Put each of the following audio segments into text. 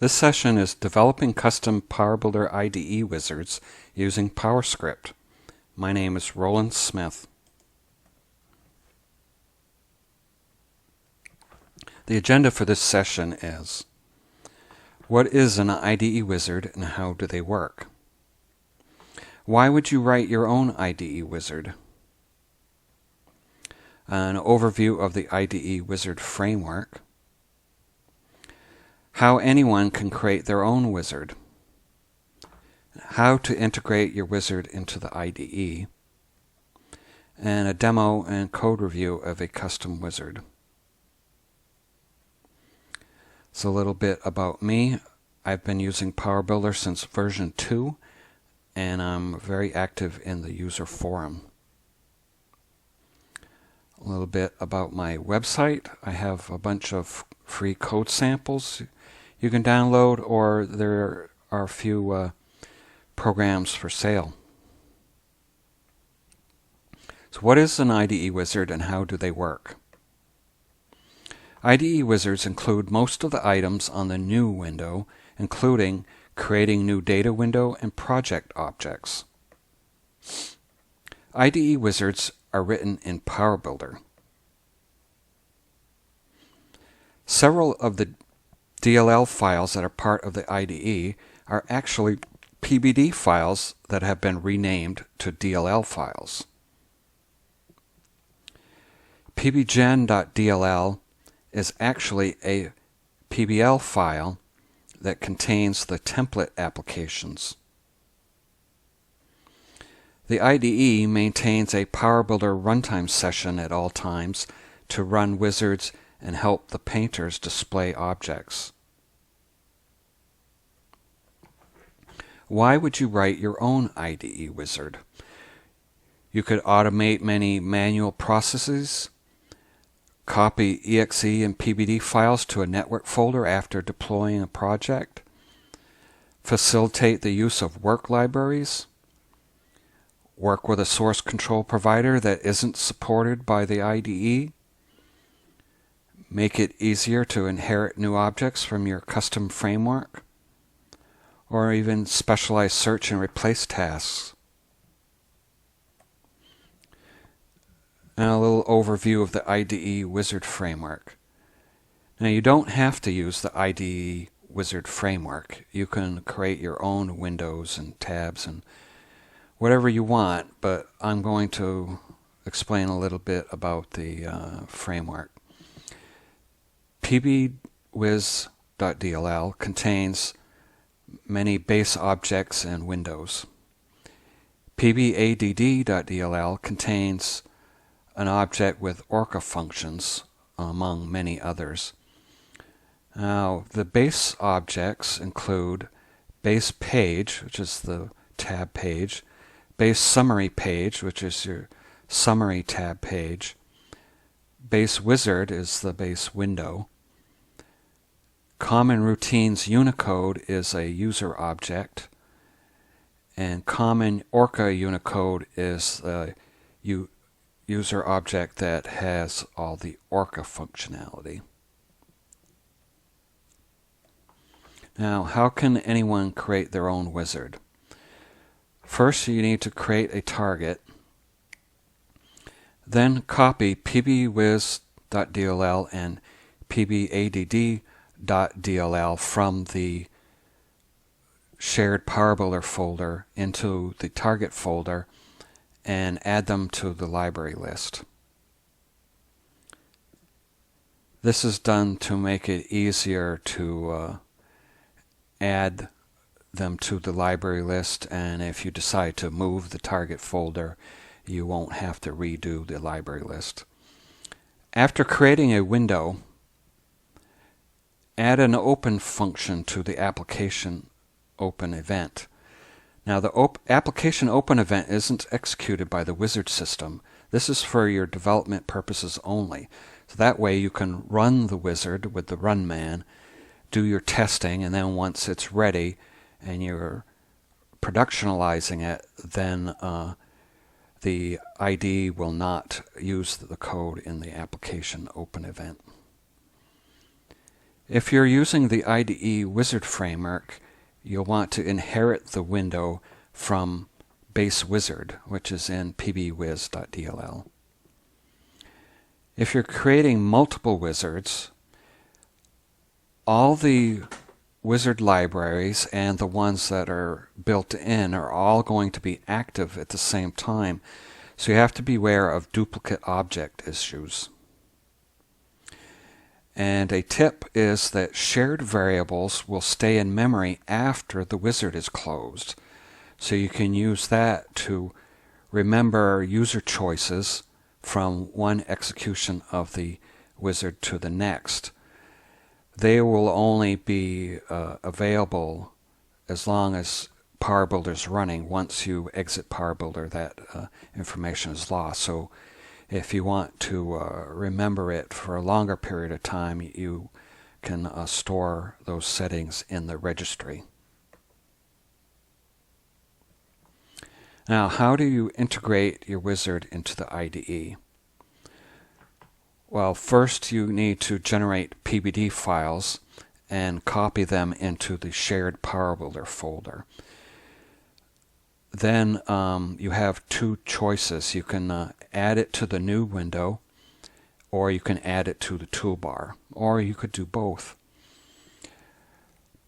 This session is developing custom PowerBuilder IDE wizards using PowerScript. My name is Roland Smith. The agenda for this session is: what is an IDE wizard and how do they work? Why would you write your own IDE wizard? An overview of the IDE wizard framework. How anyone can create their own wizard. How to integrate your wizard into the IDE. And a demo and code review of a custom wizard. So a little bit about me. I've been using PowerBuilder since version 2, and I'm very active in the user forum. A little bit about my website. I have a bunch of free code samples you can download, or there are a few programs for sale. So what is an IDE wizard and how do they work? IDE wizards include most of the items on the new window, including creating new data window and project objects. IDE wizards are written in PowerBuilder. Several of the DLL files that are part of the IDE are actually PBD files that have been renamed to DLL files. pbgen.dll is actually a PBL file that contains the template applications. The IDE maintains a PowerBuilder runtime session at all times to run wizards and help the painters display objects. Why would you write your own IDE wizard? You could automate many manual processes, copy exe and PBD files to a network folder after deploying a project, facilitate the use of work libraries, work with a source control provider that isn't supported by the IDE, make it easier to inherit new objects from your custom framework, or even specialized search and replace tasks. Now a little overview of the IDE wizard framework. Now you don't have to use the IDE wizard framework. You can create your own windows and tabs and whatever you want, but I'm going to explain a little bit about the framework. pbwiz.dll contains many base objects and windows. pbadd.dll contains an object with Orca functions, among many others. Now, the base objects include base page, which is the tab page, base summary page, which is your summary tab page, base wizard is the base window, common routines Unicode is a user object, and common Orca Unicode is a user object that has all the Orca functionality. Now, how can anyone create their own wizard? First, you need to create a target. Then copy pbwiz.dll and pbadd.dll from the shared PowerBuilder folder into the target folder and add them to the library list. This is done to make it easier to add them to the library list, and if you decide to move the target folder, you won't have to redo the library list. After creating a window, add an open function to the application open event. Now the application open event isn't executed by the wizard system. This is for your development purposes only. So that way you can run the wizard with the run man, do your testing, and then once it's ready and you're productionalizing it, then the IDE will not use the code in the application open event. If you're using the IDE wizard framework, you'll want to inherit the window from base wizard, which is in pbwiz.dll. If you're creating multiple wizards, all the wizard libraries and the ones that are built in are all going to be active at the same time, so you have to beware of duplicate object issues. And a tip is that shared variables will stay in memory after the wizard is closed, so you can use that to remember user choices from one execution of the wizard to the next. They will only be available as long as PowerBuilder is running. Once you exit PowerBuilder, that information is lost. So if you want to remember it for a longer period of time, you can store those settings in the registry. Now, how do you integrate your wizard into the IDE? Well, first you need to generate PBD files and copy them into the shared PowerBuilder folder. Then you have two choices. You can add it to the new window, or you can add it to the toolbar, or you could do both.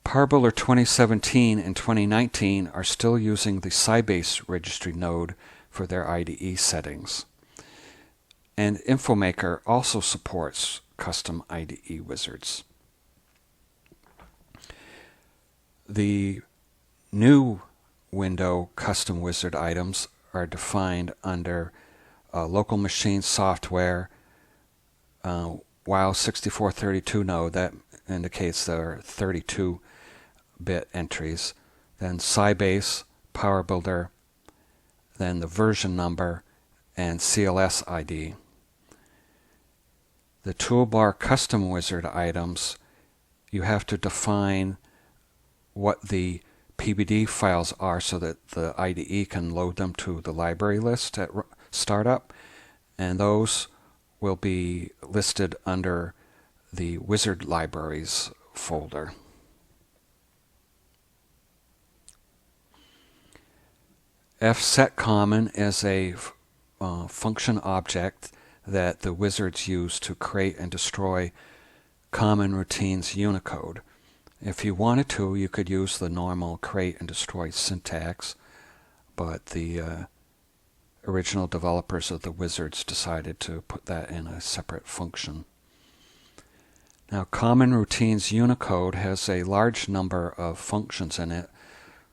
PowerBuilder 2017 and 2019 are still using the Sybase registry node for their IDE settings. And InfoMaker also supports custom IDE wizards. The new window custom wizard items are defined under local machine software, while 6432 node, that indicates there are 32-bit entries, then Sybase, PowerBuilder, then the version number, and CLS ID. The toolbar custom wizard items, you have to define what the PBD files are so that the IDE can load them to the library list at startup, and those will be listed under the wizard libraries folder. fsetCommon is a function object that the wizards use to create and destroy common routines Unicode. If you wanted to, you could use the normal create and destroy syntax, but the original developers of the wizards decided to put that in a separate function. Now, common routines Unicode has a large number of functions in it.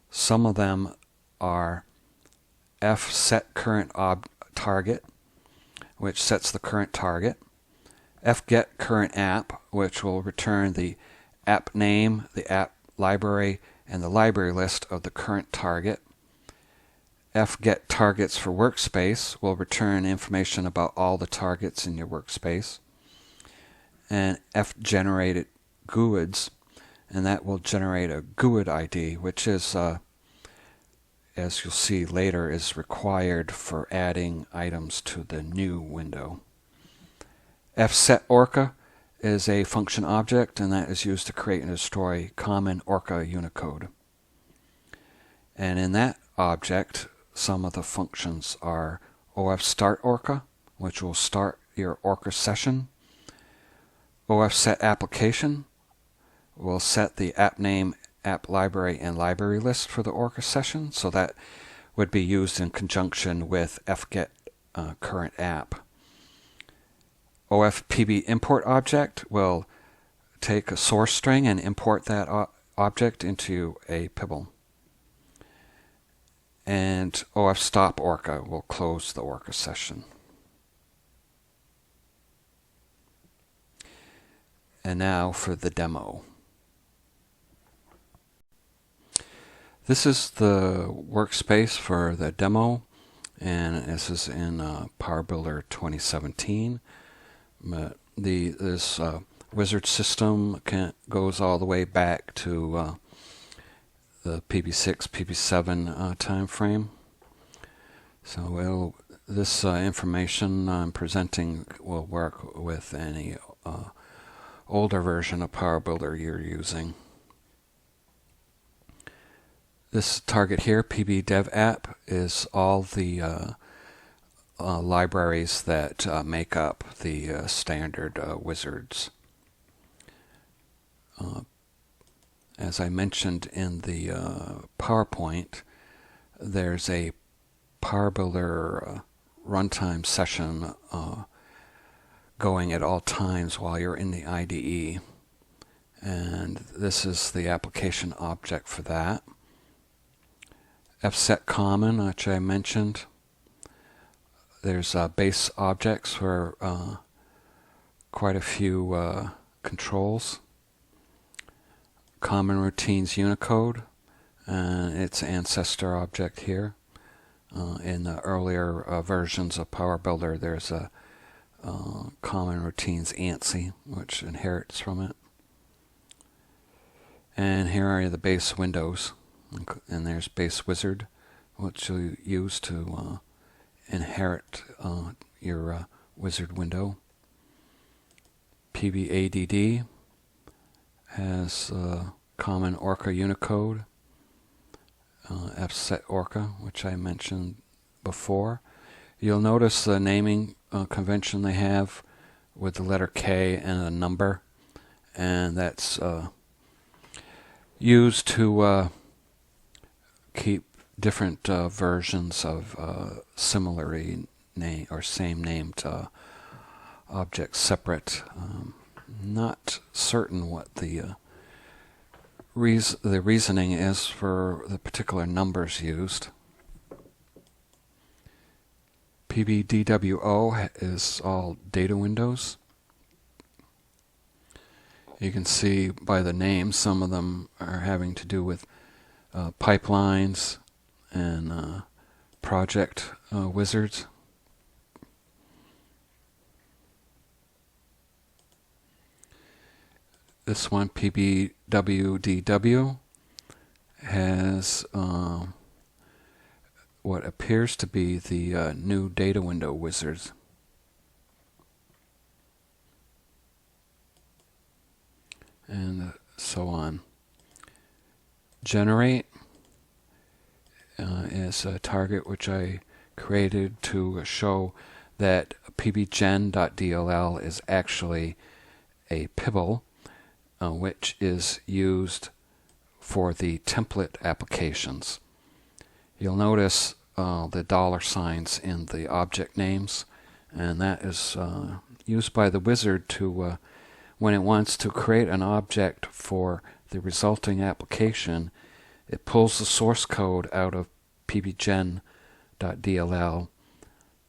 Some of them are fsetCurrentTarget, which sets the current target, fgetCurrentApp, which will return the app name, the app library, and the library list of the current target. fgetTargets for workspace will return information about all the targets in your workspace. And fgenerateGUIDs, and that will generate a GUID ID, which is, as you'll see later, is required for adding items to the new window. fsetOrca is a function object, and that is used to create and destroy common Orca Unicode. And in that object, some of the functions are ofStartOrca, which will start your Orca session. ofsetApplication will set the app name, app library, and library list for the Orca session, so that would be used in conjunction with fgetCurrentApp. ofPBImport object will take a source string and import that object into a Pibble. And ofStopOrca will close the Orca session. And now for the demo. This is the workspace for the demo, and this is in PowerBuilder 2017. This wizard system goes all the way back to the PB6, PB7 time frame. So this information I'm presenting will work with any older version of PowerBuilder you're using. This target here, PB Dev App, is all the libraries that make up the standard wizards. As I mentioned in the PowerPoint, there's a PowerBuilder runtime session going at all times while you're in the IDE, and this is the application object for that. fset common, which I mentioned. There's base objects for quite a few controls. Common routines Unicode, and its ancestor object here. In the earlier versions of PowerBuilder, there's a common routines ANSI, which inherits from it. And here are the base windows, and there's base wizard, which you use to inherit your wizard window. PBADD has common Orca Unicode, fset Orca, which I mentioned before. You'll notice the naming convention they have with the letter K and a number, and that's used to keep different versions of similarly named or same named objects separate. Not certain what the reasoning is for the particular numbers used. PBDWO is all data windows. You can see by the name some of them are having to do with pipelines and project wizards. This one, PBWDW, has what appears to be the new data window wizards. And so on. Generate is a target which I created to show that pbgen.dll is actually a pibble, which is used for the template applications. You'll notice the dollar signs in the object names, and that is used by the wizard to, when it wants to create an object for the resulting application, it pulls the source code out of pbgen.dll,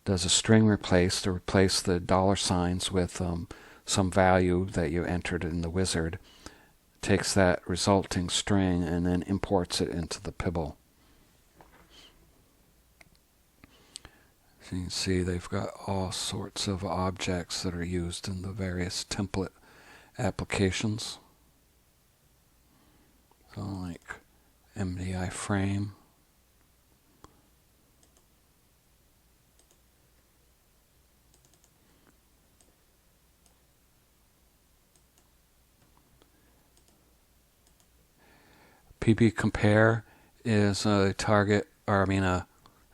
does a string replace to replace the dollar signs with some value that you entered in the wizard, takes that resulting string and then imports it into the pibble. So you can see they've got all sorts of objects that are used in the various template applications. So like MDI frame. PB compare is a target, or I mean the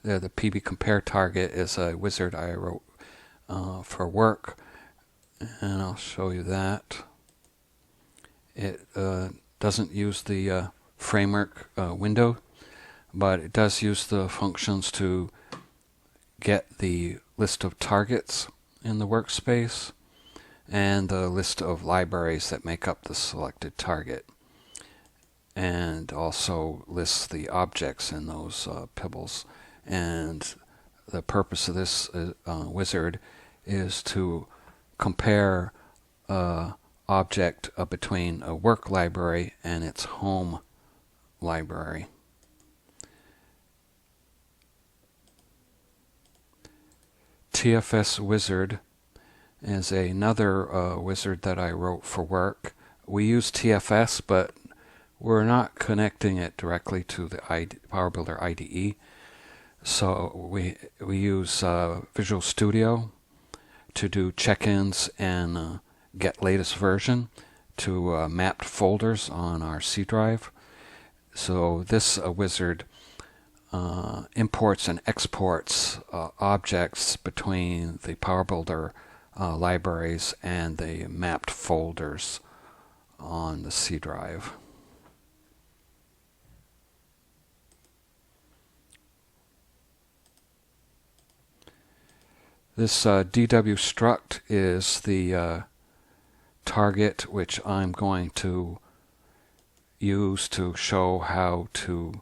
PB compare target is a wizard I wrote for work, and I'll show you that. It doesn't use the framework window, but it does use the functions to get the list of targets in the workspace and the list of libraries that make up the selected target, and also lists the objects in those pibbles. And the purpose of this wizard is to compare object between a work library and its home library. TFS wizard is another wizard that I wrote for work. We use TFS, but we're not connecting it directly to the PowerBuilder IDE. So we use Visual Studio to do check-ins and get latest version to mapped folders on our C drive. So this wizard imports and exports objects between the PowerBuilder libraries and the mapped folders on the C drive. This DW struct is the target which I'm going to use to show how to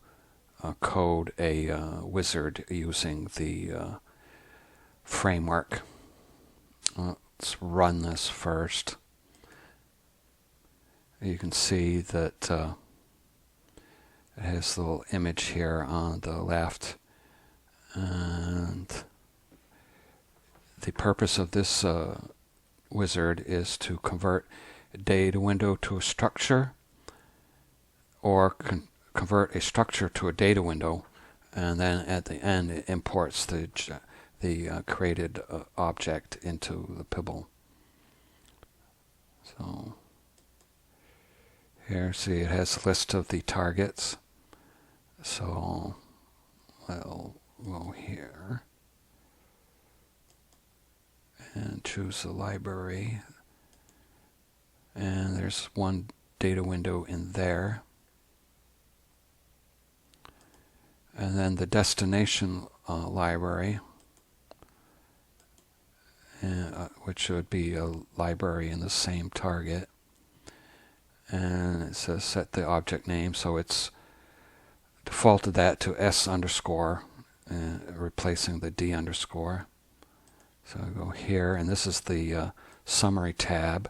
code a wizard using the framework. Let's run this first. You can see that it has a little image here on the left, and the purpose of this wizard is to convert a data window to a structure, or convert a structure to a data window, and then at the end it imports the created object into the Pibble. So here, see, it has a list of the targets. So I'll go here and choose the library, and there's one data window in there. And then the destination library, which would be a library in the same target. And it says set the object name, so it's defaulted that to S underscore, replacing the D underscore. So I go here, and this is the summary tab.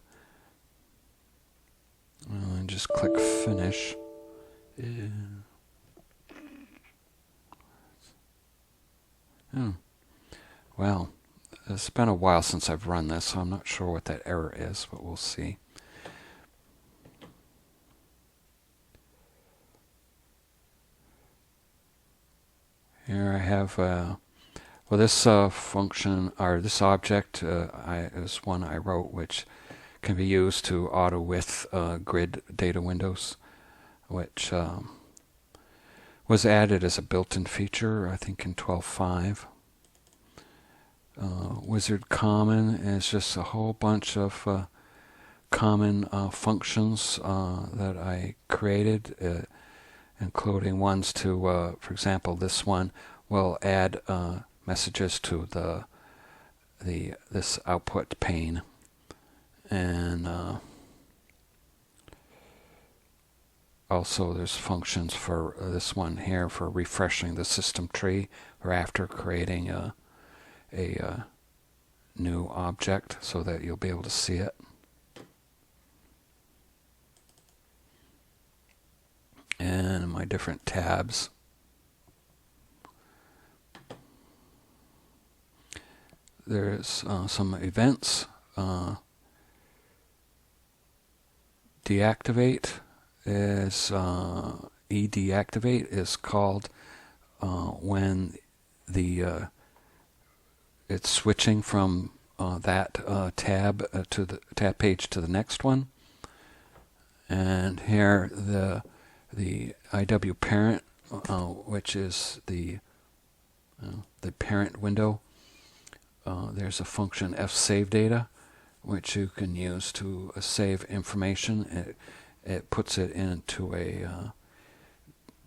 And just click finish. Well, it's been a while since I've run this, so I'm not sure what that error is, but we'll see. Here I have, well, this function, or this object, is one I wrote, which can be used to auto-width grid data windows, which was added as a built-in feature, I think, in 12.5. Wizard Common is just a whole bunch of common functions that I created, including ones to, for example, this one will add messages to this output pane, and also there's functions for this one here for refreshing the system tree, or after creating a new object, so that you'll be able to see it. And my different tabs. There's some events. Deactivate is deactivate is called when the it's switching from that tab to the tab page to the next one. And here the IW parent, which is the parent window. There's a function fSaveData, which you can use to save information. It puts it into a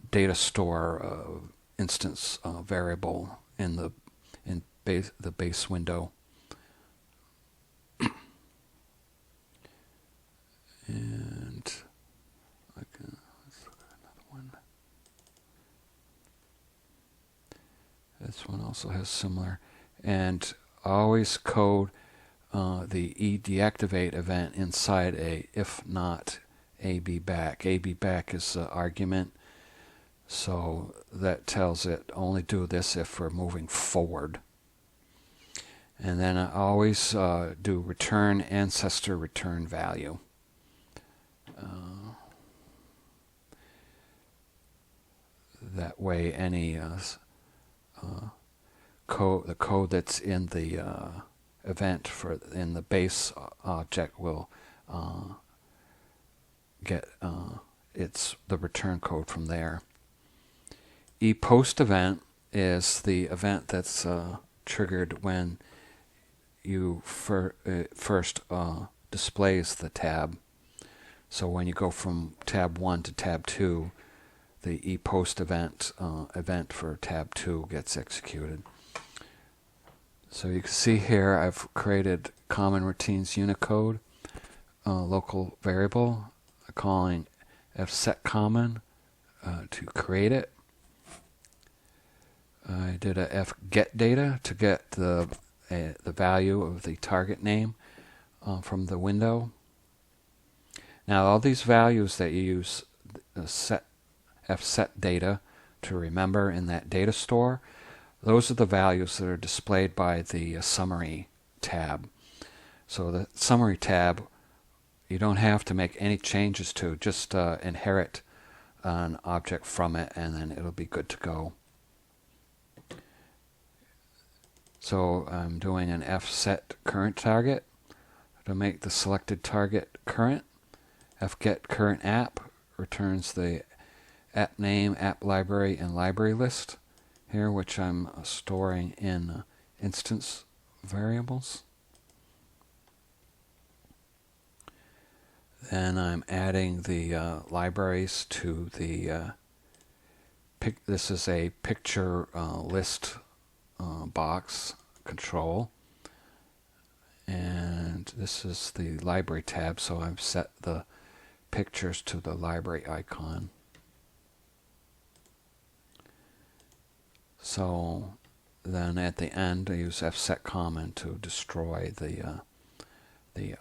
data store instance variable in the base window. And let's look at another one. This one also has similar. And always code the deactivate event inside a if not AB back. AB back is the argument, so that tells it only do this if we're moving forward. And then I always do return ancestor return value. That way any the code that's in the event in the base object will get the return code from there. ePost event is the event that's triggered when you first displays the tab. So when you go from tab 1 to tab 2, the ePost event for tab 2 gets executed. So you can see here I've created common routines Unicode local variable, calling fsetCommon to create it. I did a fgetData to get the value of the target name from the window. Now all these values that you use fsetData to remember in that data store, those are the values that are displayed by the summary tab. So the summary tab, you don't have to make any changes to, just inherit an object from it and then it'll be good to go. So I'm doing an fsetCurrentTarget to make the selected target current. fgetCurrentApp returns the app name, app library, and library list here, which I'm storing in instance variables. Then I'm adding the libraries to the this is a picture list box control, and this is the library tab, so I've set the pictures to the library icon. So then at the end I use fsetCommon to destroy the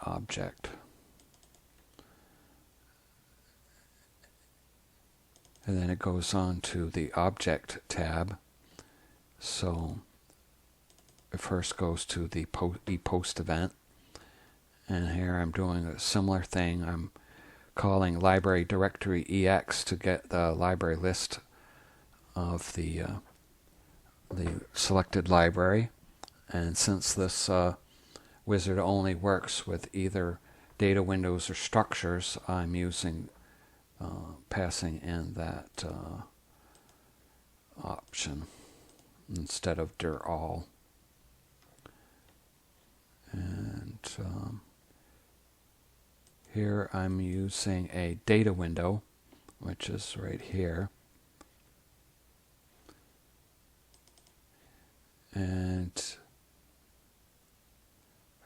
object. And then it goes on to the object tab. So it first goes to the ePost event, and here I'm doing a similar thing. I'm calling library directory EX to get the library list of the selected library. And since this wizard only works with either data windows or structures, I'm using passing in that option instead of dir all. And here I'm using a data window, which is right here. And if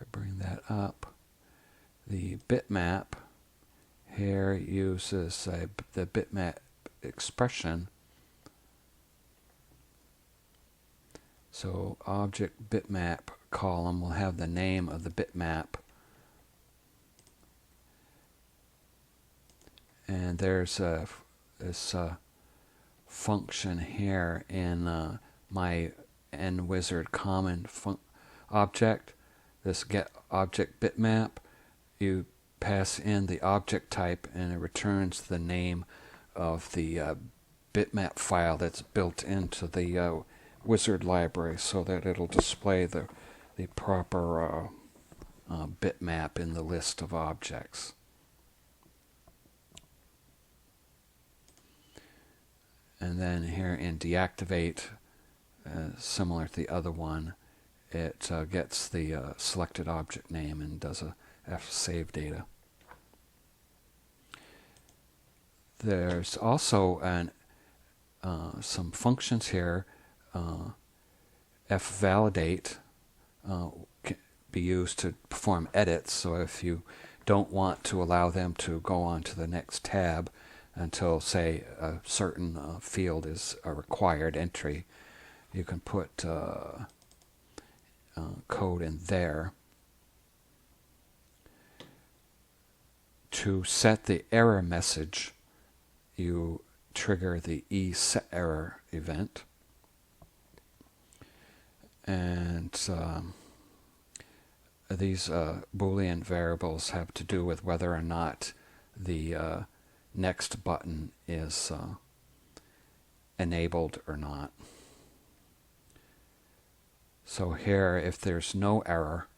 I bring that up, the bitmap here uses the bitmap expression. So object bitmap column will have the name of the bitmap, and there's this function here in my nwizard common object, this get object bitmap. You pass in the object type and it returns the name of the bitmap file that's built into the wizard library, so that it'll display the proper bitmap in the list of objects. And then here in deactivate, similar to the other one, it gets the selected object name and does a fsave data. There's also some functions here. fvalidate can be used to perform edits. So if you don't want to allow them to go on to the next tab until, say, a certain field is a required entry, you can put code in there. To set the error message, you trigger the eSetError event. And these Boolean variables have to do with whether or not the next button is enabled or not. So here, if there's no error,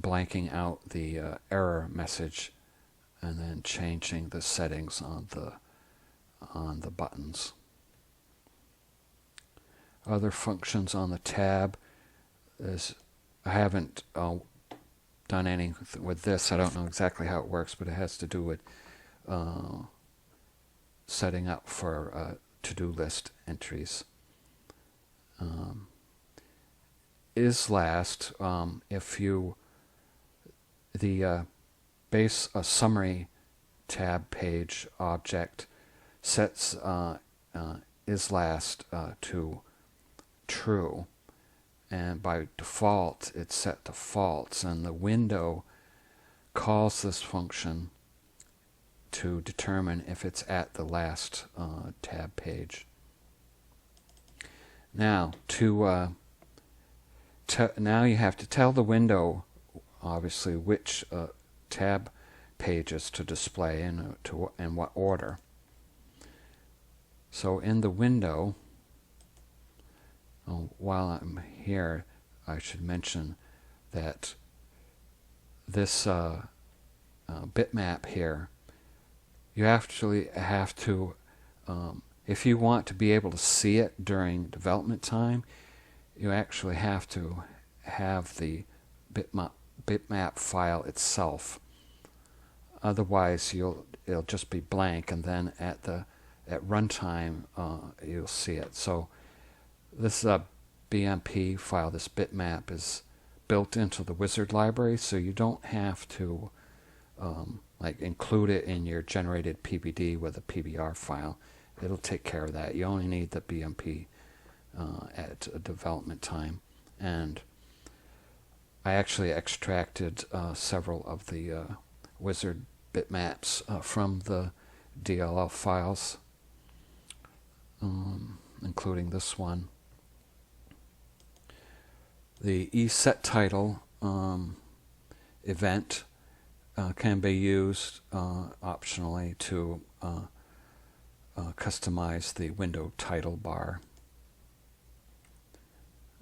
blanking out the error message and then changing the settings on the buttons. Other functions on the tab is, I haven't done anything with this. I don't know exactly how it works, but it has to do with setting up for to-do list entries. Is last, if you the base summary tab page object sets is last to true, and by default it's set to false, and the window calls this function to determine if it's at the last tab page. Now now you have to tell the window obviously which tab pages to display and in what order. So in the window, while I'm here, I should mention that this bitmap here, you actually have to, if you want to be able to see it during development time, you actually have to have the bitmap file itself. Otherwise, it'll just be blank, and then at runtime you'll see it. So this BMP file, this bitmap, is built into the wizard library, so you don't have to like include it in your generated PBD with a PBR file. It'll take care of that. You only need the BMP at development time. And I actually extracted several of the wizard bitmaps from the DLL files, including this one. The eSetTitle event can be used optionally to customize the window title bar.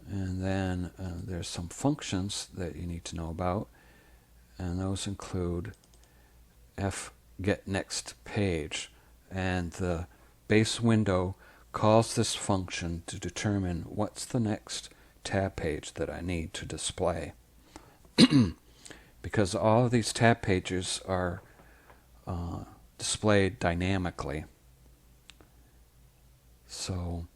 And then there's some functions that you need to know about, and those include getNextPage, and the base window calls this function to determine what's the next tab page that I need to display. Because all of these tab pages are displayed dynamically. So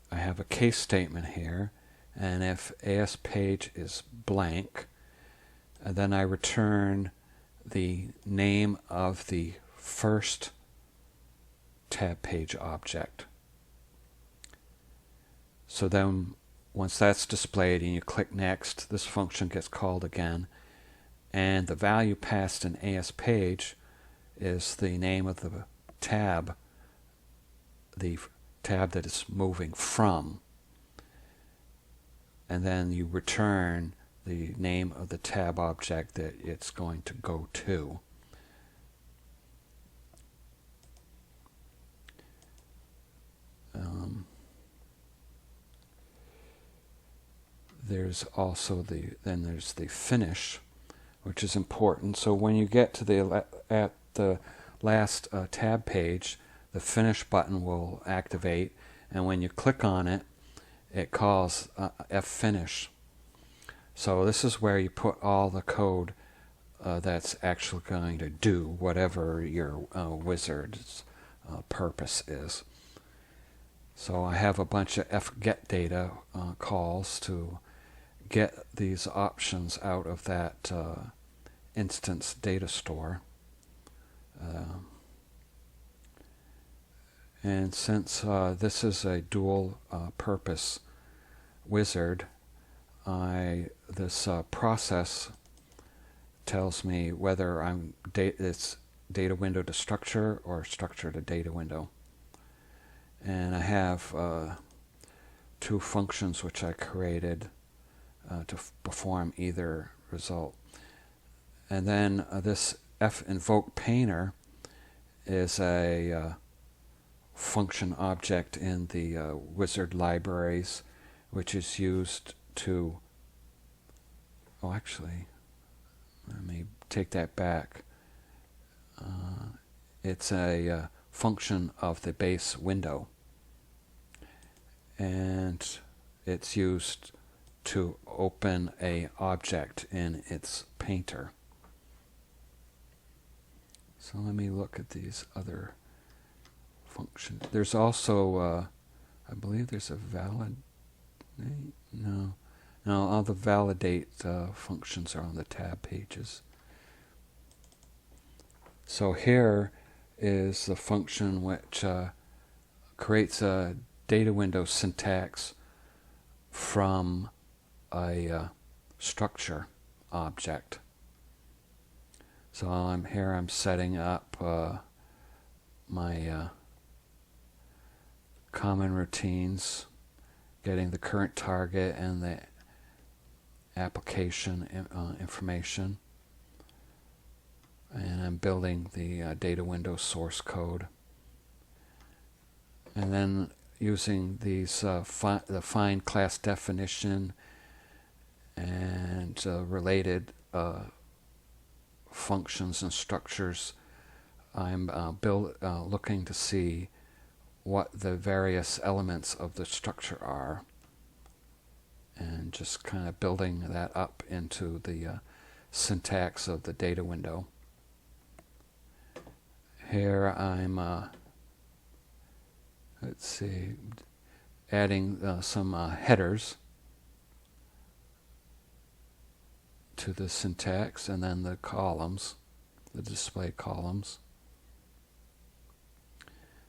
I have a case statement here, and if AS page is blank, then I return the name of the first tab page object. So then once that's displayed and you click next, this function gets called again, and the value passed in AS page is the name of the tab that it's moving from, and then you return the name of the tab object that it's going to go to. There's also there's the finish, which is important. So when you get to at the last tab page, the finish button will activate, and when you click on it, it calls ffinish. So this is where you put all the code that's actually going to do whatever your wizard's purpose is. So I have a bunch of fgetData calls to get these options out of that instance data store. And since this is a dual purpose wizard, this process tells me whether it's data window to structure or structure to data window. And I have two functions which I created to perform either result. And then this finvokePainter is a function object in the wizard libraries, which is used to oh, actually, let me take that back. It's a function of the base window, and it's used to open a object in its painter. So let me look at these other functions. There's also, I believe there's a validate. No, all the validate functions are on the tab pages. So here is the function which creates a data window syntax from a structure object. So I'm setting up my common routines, getting the current target and the application information, and I'm building the data window source code, and then using these the find class definition and related functions and structures. I'm looking to see what the various elements of the structure are, and just kind of building that up into the syntax of the data window. Here I'm let's see, adding some headers to the syntax, and then the columns, the display columns.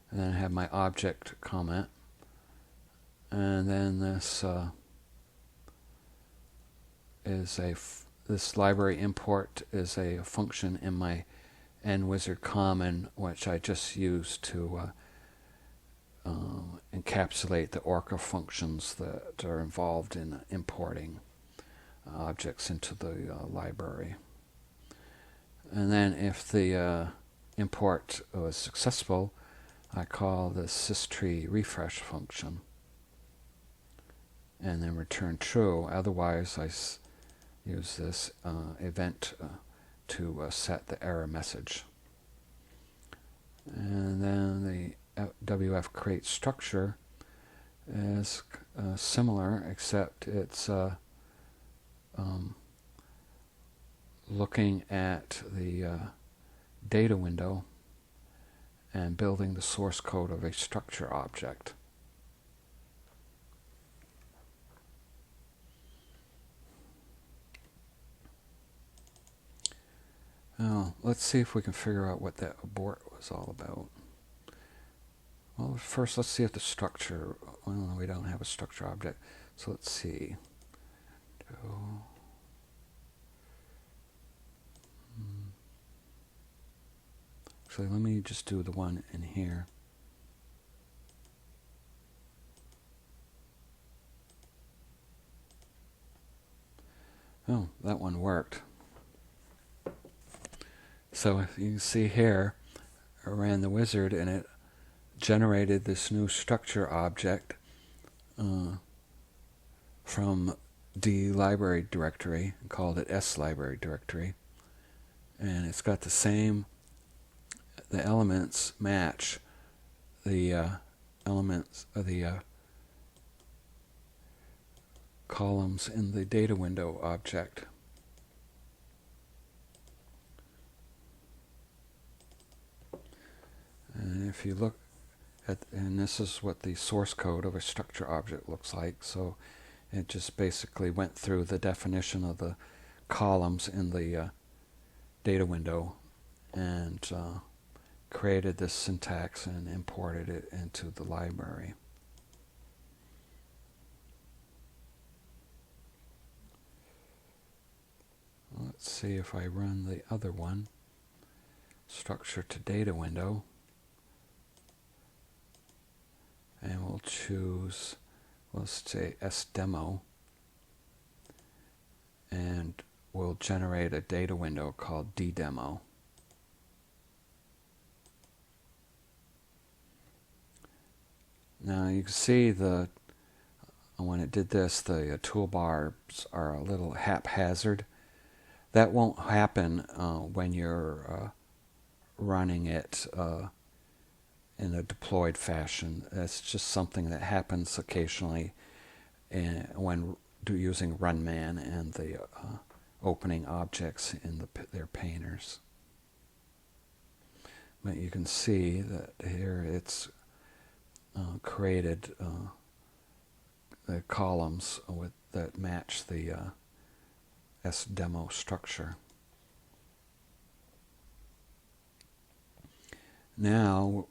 And then I have my object comment, and then this this library import is a function in my NWizard common, which I just used to encapsulate the Orca functions that are involved in importing objects into the library. And then if the import was successful, I call the systree refresh function and then return true. Otherwise, I use this event to set the error message. And then the WF create structure is similar, except it's looking at the data window and building the source code of a structure object. Now, let's see if we can figure out what that abort was all about. Well, first let's see if the structure, well, we don't have a structure object, so let's see. Actually, let me just do the one in here. Oh, that one worked. So if you can see here, I ran the wizard and it generated this new structure object from D library directory and called it S library directory. And it's got the elements match the elements of the columns in the data window object. And if you look at, and this is what the source code of a structure object looks like, so it just basically went through the definition of the columns in the data window and created this syntax and imported it into the library. Let's see if I run the other one, structure to data window, and we'll choose, let's say sdemo, and we'll generate a data window called ddemo. Now you can see the when it did this, the toolbars are a little haphazard. That won't happen when you're running it in a deployed fashion. That's just something that happens occasionally when using runman and the opening objects in their painters. But you can see that here it's created the columns that match the S-demo structure. Now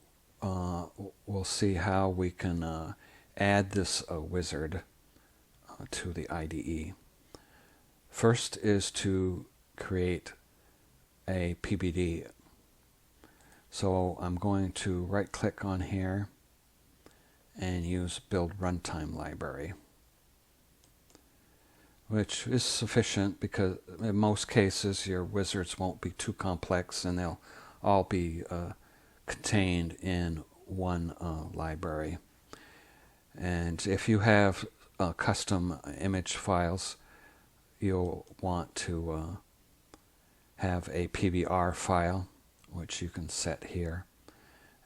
we'll see how we can add this wizard to the IDE. First is to create a PBD. So I'm going to right click on here and use Build Runtime Library, which is sufficient because in most cases your wizards won't be too complex and they'll all be contained in one library. And if you have custom image files, you'll want to have a PBR file, which you can set here.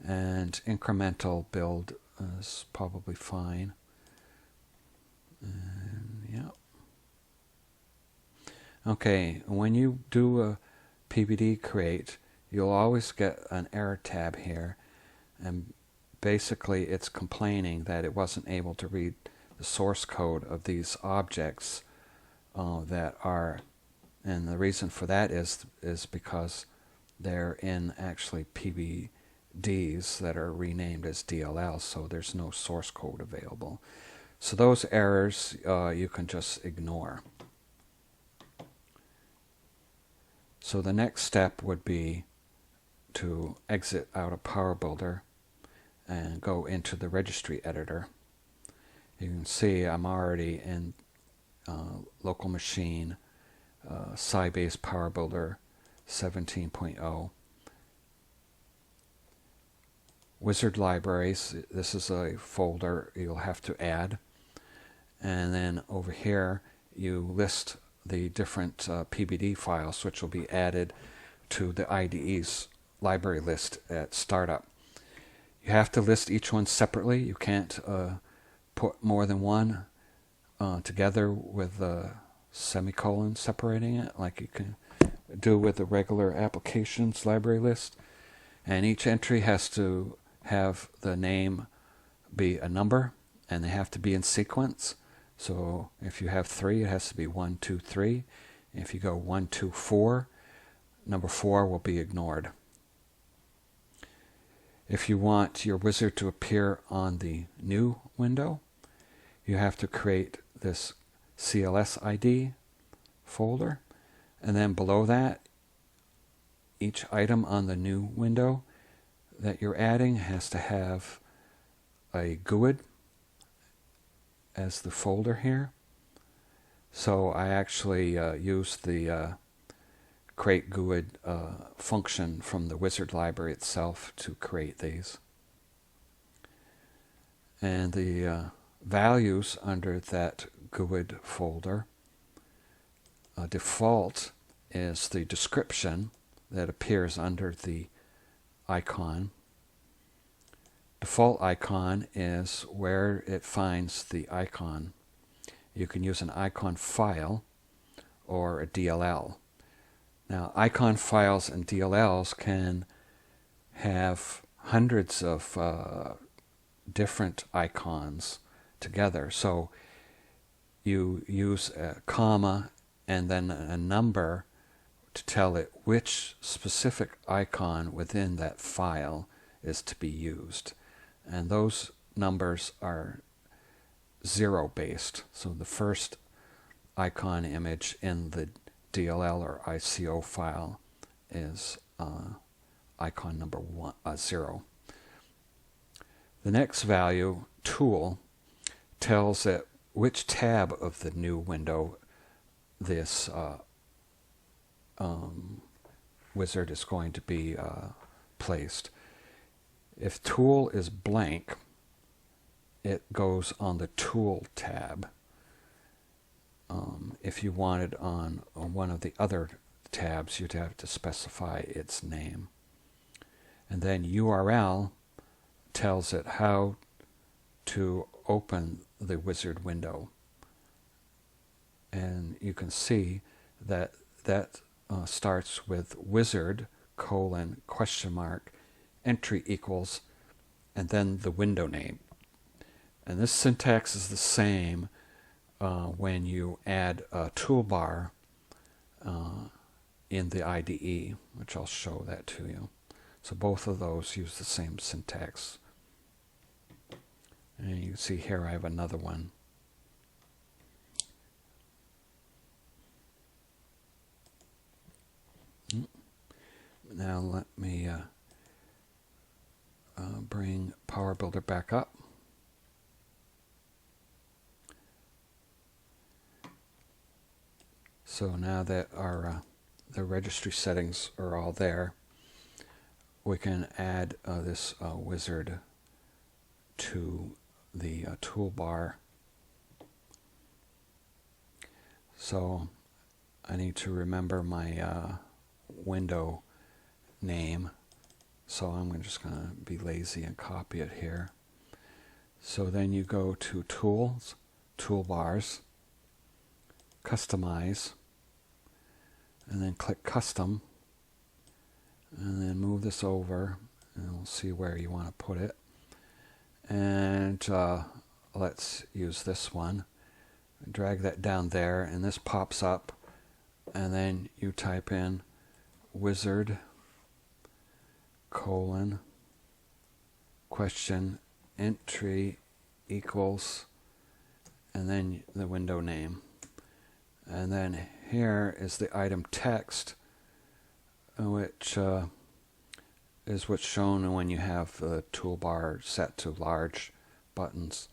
And incremental build is probably fine. And, yeah. Okay, when you do a PBD create, you'll always get an error tab here, and basically it's complaining that it wasn't able to read the source code of these objects that are, and the reason for that is because they're in actually PBDs that are renamed as DLLs, so there's no source code available. So those errors you can just ignore. So the next step would be to exit out of PowerBuilder and go into the registry editor. You can see I'm already in local machine, Sybase PowerBuilder 17.0. Wizard libraries, this is a folder you'll have to add. And then over here you list the different PBD files which will be added to the IDE's library list at startup. You have to list each one separately. You can't put more than one together with a semicolon separating it like you can do with the regular applications library list. And each entry has to have the name be a number, and they have to be in sequence. So if you have 3, it has to be 1, 2, 3. If you go 1, 2, 4, number 4 will be ignored. If you want your wizard to appear on the new window, you have to create this CLS ID folder, and then below that, each item on the new window that you're adding has to have a GUID as the folder here. So I actually used the create GUID function from the wizard library itself to create these. And the values under that GUID folder, default is the description that appears under the icon. Default icon is where it finds the icon. You can use an icon file or a DLL. Now, icon files and DLLs can have hundreds of different icons together. So you use a comma and then a number to tell it which specific icon within that file is to be used. And those numbers are 0 based. So the first icon image in the DLL or ICO file is icon number 0. The next value, tool, tells it which tab of the new window this wizard is going to be placed. If tool is blank, it goes on the Tool tab. If you wanted on one of the other tabs, you'd have to specify its name. And then URL tells it how to open the wizard window. And you can see that starts with wizard : question mark, entry equals, and then the window name. And this syntax is the same when you add a toolbar in the IDE, which I'll show that to you. So both of those use the same syntax. And you can see here I have another one. Now let me bring PowerBuilder back up. So now that our the registry settings are all there, we can add this wizard to the toolbar. So I need to remember my window name, so I'm just going to be lazy and copy it here. So then you go to Tools, Toolbars, Customize, and then click Custom, and then move this over, and we'll see where you want to put it. And let's use this one. Drag that down there, and this pops up, and then you type in wizard : question, entry equals, and then the window name. And then here is the item text, which is what's shown when you have the toolbar set to large buttons.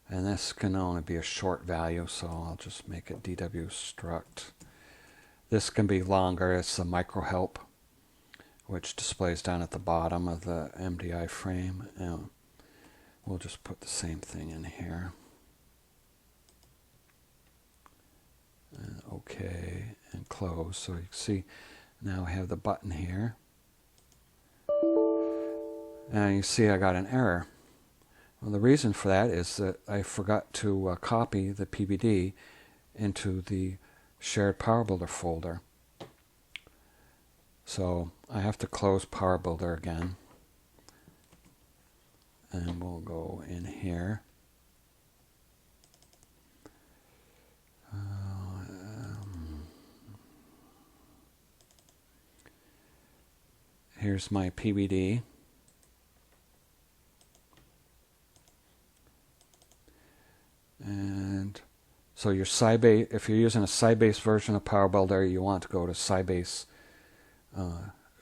And this can only be a short value, so I'll just make it DW struct. This can be longer. It's the micro help, which displays down at the bottom of the MDI frame. And we'll just put the same thing in here. And OK, and close. So you can see now I have the button here. And you see I got an error. Well, the reason for that is that I forgot to copy the PBD into the shared PowerBuilder folder. So I have to close PowerBuilder again. And we'll go in here. Here's my PBD. And so your Sybase, if you're using a Sybase version of PowerBuilder, you want to go to Sybase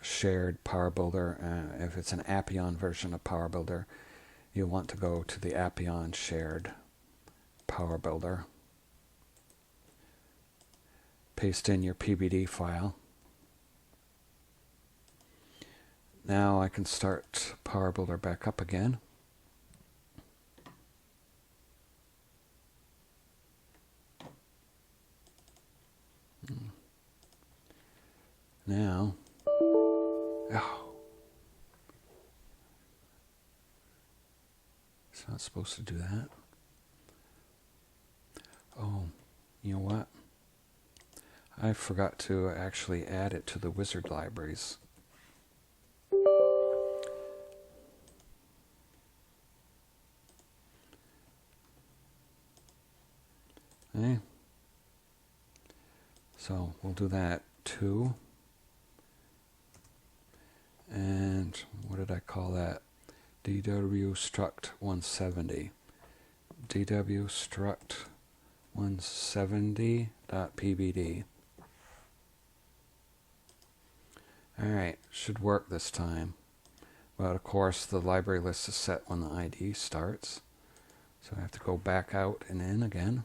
shared PowerBuilder. If it's an Appian version of PowerBuilder, you want to go to the Appian shared PowerBuilder. Paste in your PBD file. Now I can start PowerBuilder back up again. Now, it's not supposed to do that. Oh, you know what? I forgot to actually add it to the wizard libraries. Okay. So we'll do that too. And what did I call that? DW struct 170. DW struct 170.pbd. Alright, should work this time. But of course the library list is set when the IDE starts. So I have to go back out and in again.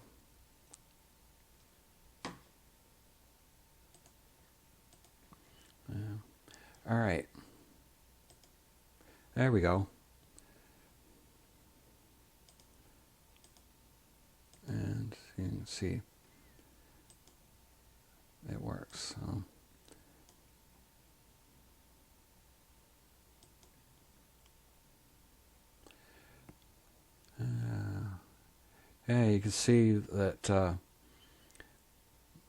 Alright. There we go. see it works. Yeah, you can see that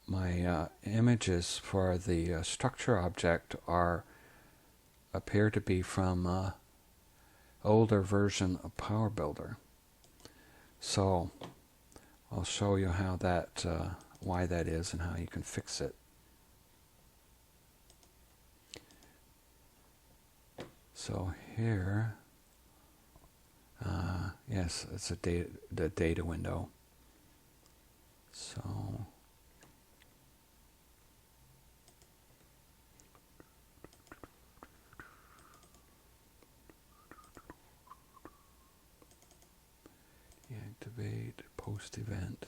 my images for the structure object appear to be from older version of PowerBuilder. So I'll show you how that why that is and how you can fix it. So here, yes, it's the data window. So deactivate post event.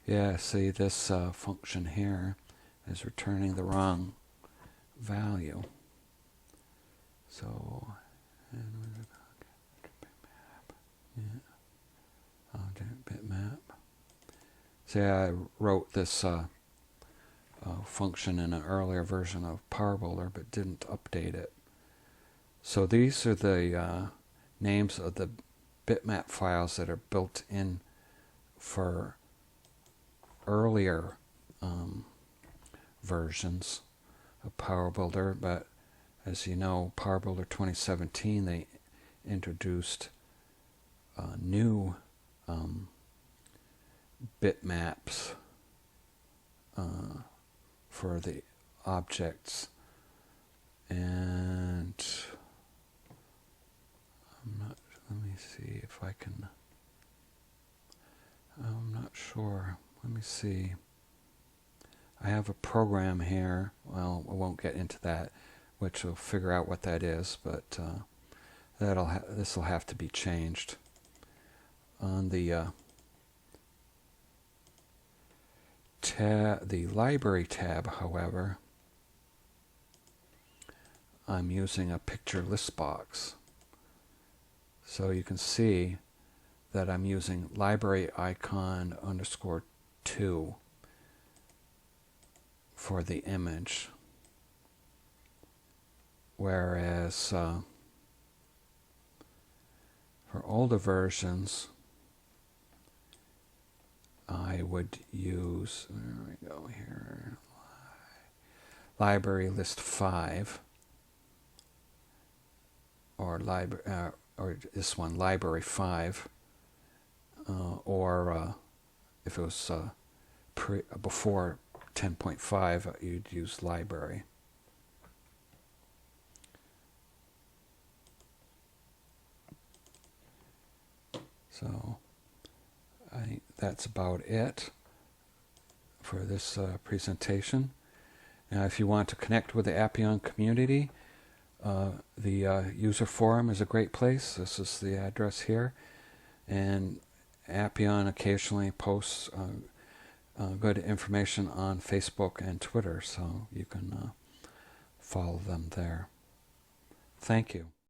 Yeah, see this function here is returning the wrong value. So, object bitmap. See, I wrote this function in an earlier version of PowerBuilder, but didn't update it. So these are the names of the bitmap files that are built in for earlier versions of PowerBuilder, but as you know, PowerBuilder 2017, they introduced new bitmaps for the objects, and let me see if I can, I'm not sure. Let me see. I have a program here. Well, I won't get into that, which will figure out what that is, but this will have to be changed. On the the library tab, however, I'm using a picture list box. So you can see that I'm using library icon _2 for the image, whereas for older versions I would use, there we go here, library list 5, or this one, library 5, or if it was before 10.5, you'd use library. So I think that's about it for this presentation. Now, if you want to connect with the Appian community, the user forum is a great place. This is the address here. And Appian occasionally posts good information on Facebook and Twitter, so you can follow them there. Thank you.